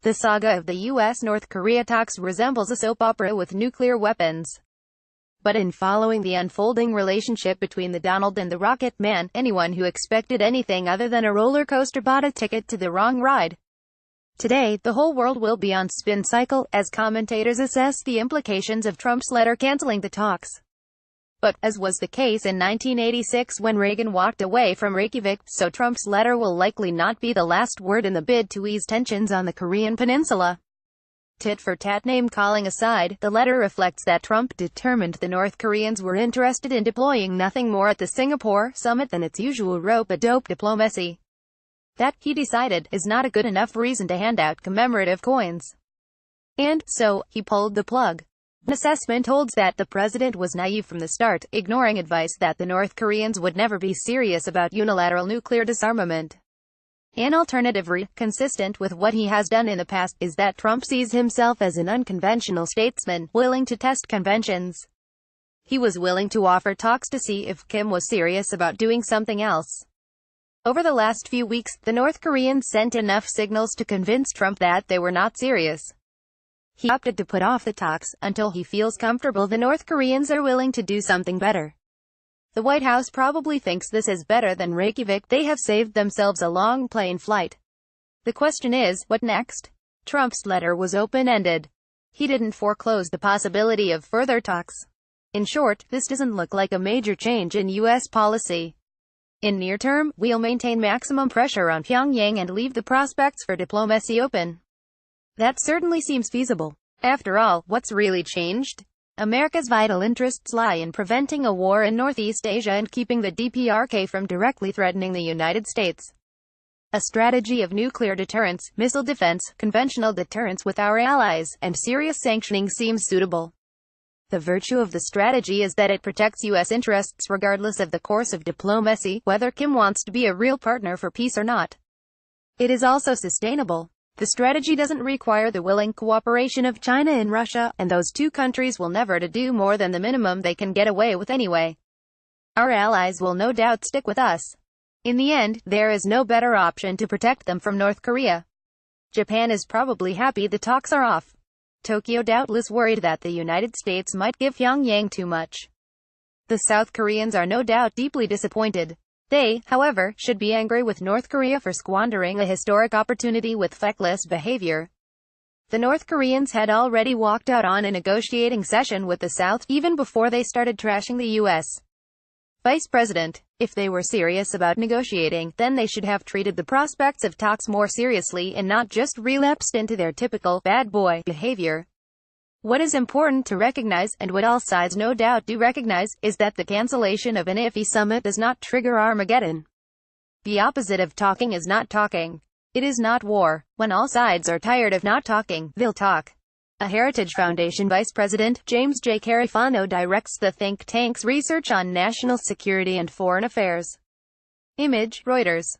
The saga of the U.S.-North Korea talks resembles a soap opera with nuclear weapons. But in following the unfolding relationship between the Donald and the Rocket Man, anyone who expected anything other than a roller coaster bought a ticket to the wrong ride. Today, the whole world will be on spin cycle, as commentators assess the implications of Trump's letter canceling the talks. But, as was the case in 1986 when Reagan walked away from Reykjavik, so Trump's letter will likely not be the last word in the bid to ease tensions on the Korean peninsula. Tit-for-tat name-calling aside, the letter reflects that Trump determined the North Koreans were interested in deploying nothing more at the Singapore summit than its usual rope-a-dope diplomacy. That, he decided, is not a good enough reason to hand out commemorative coins. And, so, he pulled the plug. An assessment holds that the president was naive from the start, ignoring advice that the North Koreans would never be serious about unilateral nuclear disarmament. An alternative read, consistent with what he has done in the past, is that Trump sees himself as an unconventional statesman, willing to test conventions. He was willing to offer talks to see if Kim was serious about doing something else. Over the last few weeks, the North Koreans sent enough signals to convince Trump that they were not serious. He opted to put off the talks, until he feels comfortable the North Koreans are willing to do something better. The White House probably thinks this is better than Reykjavik. They have saved themselves a long plane flight. The question is, what next? Trump's letter was open-ended. He didn't foreclose the possibility of further talks. In short, this doesn't look like a major change in U.S. policy. In near term, we'll maintain maximum pressure on Pyongyang and leave the prospects for diplomacy open. That certainly seems feasible. After all, what's really changed? America's vital interests lie in preventing a war in Northeast Asia and keeping the DPRK from directly threatening the United States. A strategy of nuclear deterrence, missile defense, conventional deterrence with our allies, and serious sanctioning seems suitable. The virtue of the strategy is that it protects U.S. interests regardless of the course of diplomacy, whether Kim wants to be a real partner for peace or not. It is also sustainable. The strategy doesn't require the willing cooperation of China and Russia, and those two countries will never do more than the minimum they can get away with anyway. Our allies will no doubt stick with us. In the end, there is no better option to protect them from North Korea. Japan is probably happy the talks are off. Tokyo doubtless worried that the United States might give Pyongyang too much. The South Koreans are no doubt deeply disappointed. They, however, should be angry with North Korea for squandering a historic opportunity with feckless behavior. The North Koreans had already walked out on a negotiating session with the South, even before they started trashing the U.S. Vice President. If they were serious about negotiating, then they should have treated the prospects of talks more seriously and not just relapsed into their typical bad boy behavior. What is important to recognize, and what all sides no doubt do recognize, is that the cancellation of an iffy summit does not trigger Armageddon. The opposite of talking is not talking. It is not war. When all sides are tired of not talking, they'll talk. A Heritage Foundation Vice President, James J. Carifano, directs the think tank's research on national security and foreign affairs. Image, Reuters.